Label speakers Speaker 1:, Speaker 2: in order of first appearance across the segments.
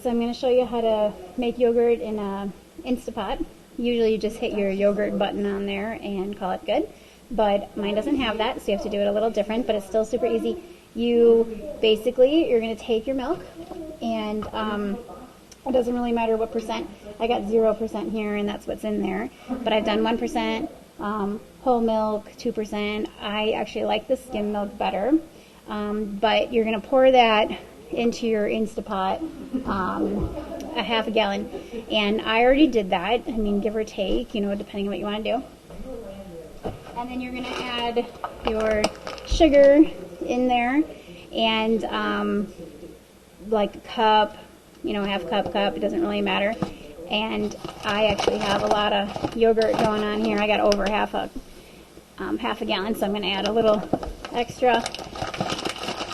Speaker 1: So I'm going to show you how to make yogurt in a Instapot. Usually you just hit your yogurt button on there and call it good, but mine doesn't have that, so you have to do it a little different, but it's still super easy. You're going to take your milk, and it doesn't really matter what percent. I got 0% here, and that's what's in there, but I've done 1%, whole milk, 2%. I actually like the skim milk better, but you're going to pour that into your Instapot, a half a gallon, and I already did that. I mean, give or take, you know, depending on what you want to do. And then you're going to add your sugar in there, and like a cup, you know, half cup, it doesn't really matter. And I actually have a lot of yogurt going on here. I got over half a gallon, so I'm going to add a little extra.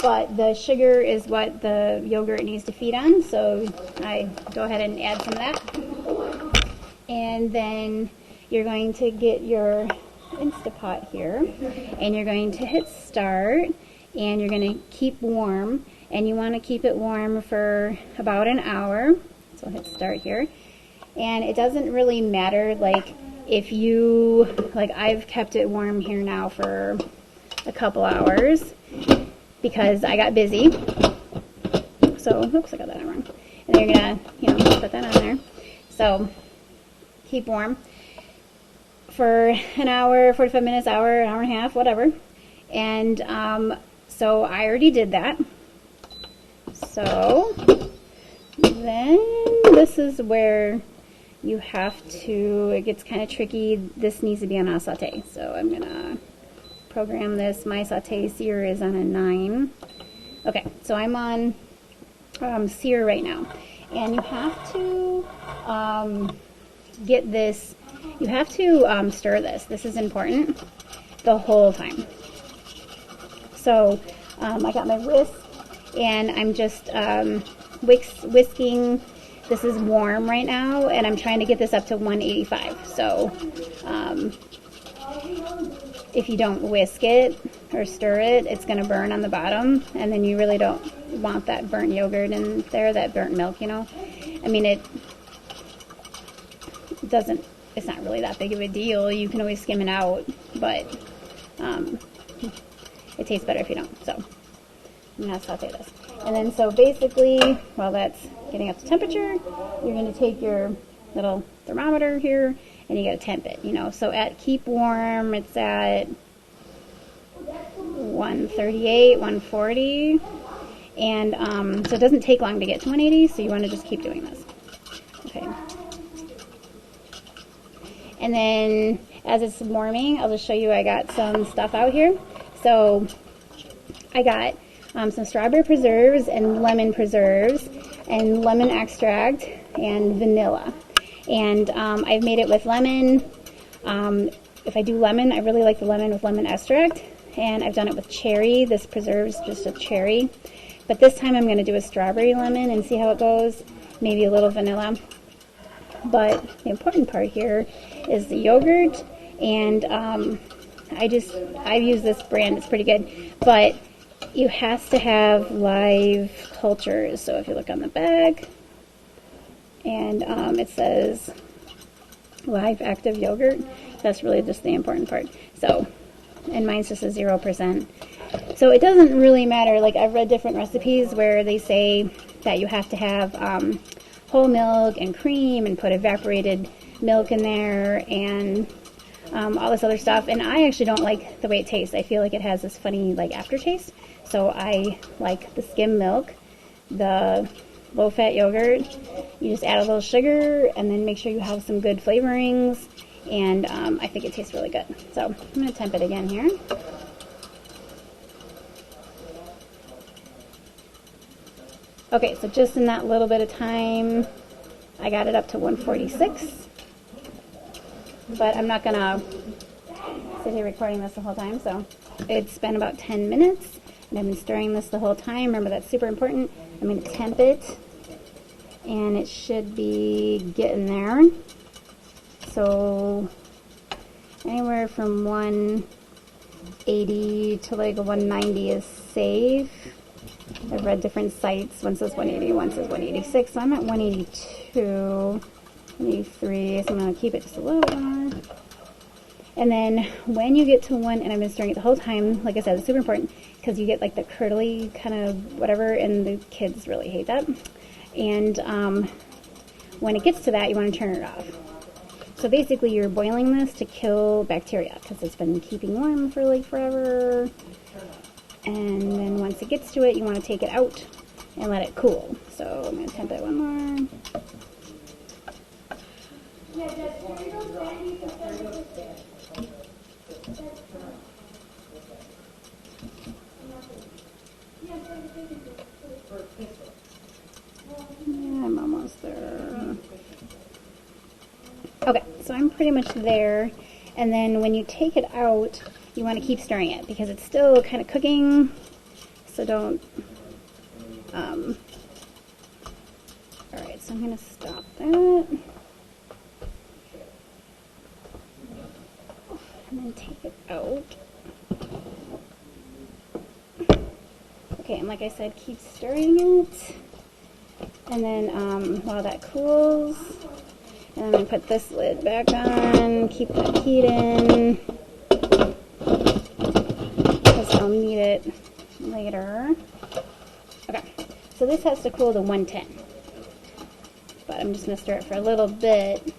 Speaker 1: But the sugar is what the yogurt needs to feed on, so I go ahead and add some of that. And then you're going to get your Instapot here, and you're going to hit start, and you're going to keep warm, and you want to keep it warm for about an hour. So hit start here. And it doesn't really matter, like, if you, like, I've kept it warm here now for a couple hours, because I got busy. So, oops, I got that wrong. And then you're gonna, you know, put that on there. So, keep warm for an hour, 45 minutes, hour and a half, whatever. And so I already did that. So then this is where you have to, it gets kind of tricky. This needs to be on a saute. So I'm gonna program this. My saute sear is on a 9. Okay, so I'm on sear right now, and you have to get this, you have to stir this. This is important the whole time. So I got my whisk, and I'm just whisking. This is warm right now, and I'm trying to get this up to 185. So if you don't whisk it or stir it, it's going to burn on the bottom, and then you really don't want that burnt yogurt in there, that burnt milk, you know. I mean, it's not really that big of a deal. You can always skim it out, but it tastes better if you don't. So I'm going to saute this. And then so basically, while that's getting up to temperature, you're going to take your little thermometer here, and you got to temp it, you know. So at keep warm, it's at 138, 140, and so it doesn't take long to get to 180, so you want to just keep doing this. Okay. And then as it's warming, I'll just show you, I got some stuff out here. So I got some strawberry preserves and lemon preserves and lemon extract and vanilla. And I've made it with lemon. If I do lemon, I really like the lemon with lemon extract. And I've done it with cherry. This preserves just a cherry. But this time I'm going to do a strawberry lemon and see how it goes. Maybe a little vanilla. But the important part here is the yogurt. And I've used this brand. It's pretty good. But you have to have live cultures. So if you look on the back, and it says live active yogurt. That's really just the important part. So, and mine's just a 0%. So it doesn't really matter. Like, I've read different recipes where they say that you have to have whole milk and cream and put evaporated milk in there and all this other stuff. And I actually don't like the way it tastes. I feel like it has this funny, like, aftertaste. So I like the skim milk, the low-fat yogurt. You just add a little sugar, and then make sure you have some good flavorings, and I think it tastes really good. So I'm going to temp it again here. Okay, so just in that little bit of time, I got it up to 146, but I'm not going to sit here recording this the whole time, so it's been about 10 minutes, and I've been stirring this the whole time. Remember, that's super important. I'm going to temp it, and it should be getting there. So anywhere from 180 to like a 190 is safe. I've read different sites. One says 180, one says 186. So I'm at 182, 183. So I'm going to keep it just a little bit more. And then when you get to one, and I've been stirring it the whole time, like I said, it's super important because you get like the curdly kind of whatever, and the kids really hate that. And when it gets to that, you want to turn it off. So basically you're boiling this to kill bacteria because it's been keeping warm for like forever. And then once it gets to it, you want to take it out and let it cool. So I'm going to temp it one more. Yeah, I'm almost there. Okay, so I'm pretty much there. And then when you take it out, you want to keep stirring it because it's still kind of cooking. So don't. Alright, so I'm going to stop that. And then take it out. Okay, and like I said, keep stirring it. And then while that cools, and I'm going to put this lid back on, keep that heat in, because I'll need it later. Okay, so this has to cool to 110. But I'm just going to stir it for a little bit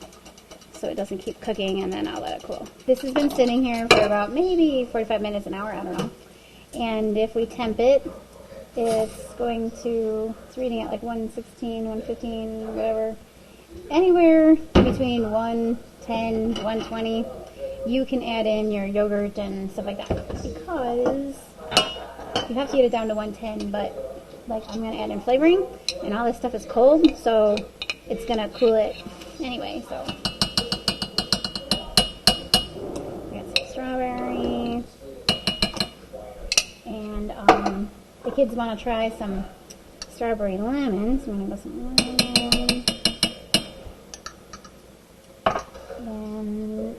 Speaker 1: so it doesn't keep cooking, and then I'll let it cool. This has been sitting here for about maybe 45 minutes, an hour, I don't know. And if we temp it, it's reading at like 116, 115, whatever. Anywhere between 110, 120, you can add in your yogurt and stuff like that. Because you have to get it down to 110, but like I'm going to add in flavoring, and all this stuff is cold, so it's going to cool it anyway, so. We got some strawberries. And the kids want to try some strawberry lemons. So I'm going to go some lemon. Then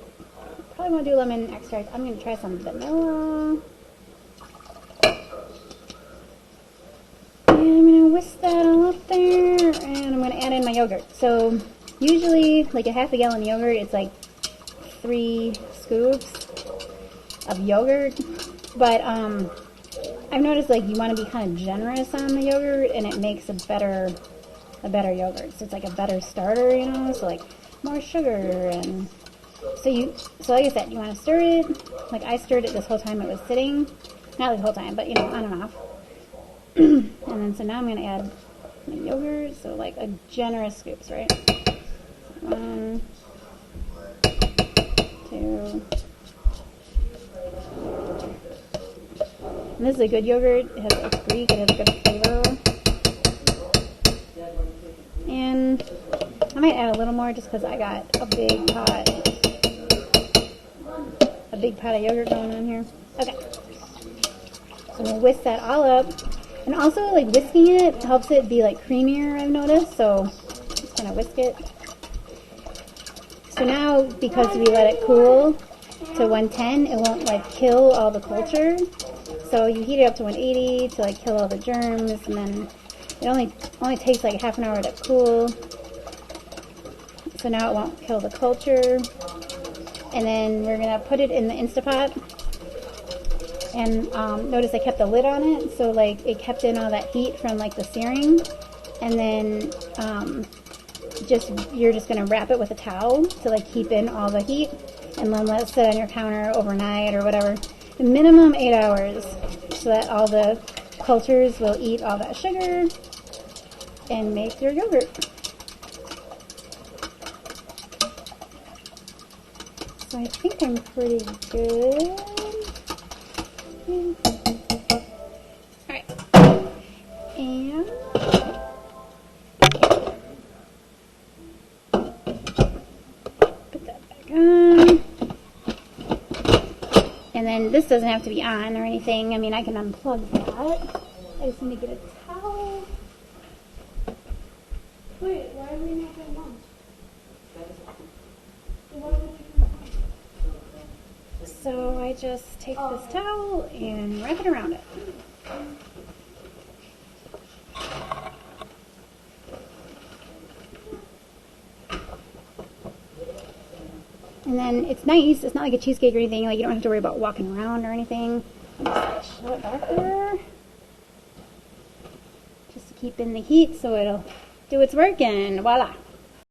Speaker 1: probably want to do lemon extract. I'm going to try some vanilla. And I'm going to whisk that all up there. And I'm going to add in my yogurt. So usually, like a half a gallon of yogurt, it's like 3 scoops of yogurt. But I've noticed like you want to be kind of generous on the yogurt, and it makes a better yogurt. So it's like a better starter, you know. So like more sugar, and so like I said, you want to stir it. Like I stirred it this whole time it was sitting, not the whole time, but you know, on and off. And then so now I'm gonna add my yogurt. So like a generous scoops, right? 1, 2. And this is a good yogurt. It's Greek. It has a good flavor. And I might add a little more just because I got a big pot of yogurt going on here. Okay. So I'm going to whisk that all up. And also, like, whisking it helps it be, like, creamier, I've noticed. So just going to whisk it. So now, because we let it cool to 110, it won't, like, kill all the culture. So you heat it up to 180 to like kill all the germs, and then it only takes like half an hour to cool. So now it won't kill the culture. And then we're gonna put it in the Instapot. And notice I kept the lid on it, so like it kept in all that heat from like the searing. And then you're just gonna wrap it with a towel to like keep in all the heat, and then let it sit on your counter overnight or whatever. The minimum 8 hours, so that all the cultures will eat all that sugar and make your yogurt. So I think I'm pretty good. Alright. And put that back on. And then this doesn't have to be on or anything. I mean, I can unplug that. I just need to get a towel. Wait, why are we not getting lunch? So I just take this towel and wrap it around it. And then it's nice. It's not like a cheesecake or anything. Like, you don't have to worry about walking around or anything. Just shove it back there. Just to keep in the heat so it'll do its work, and voila.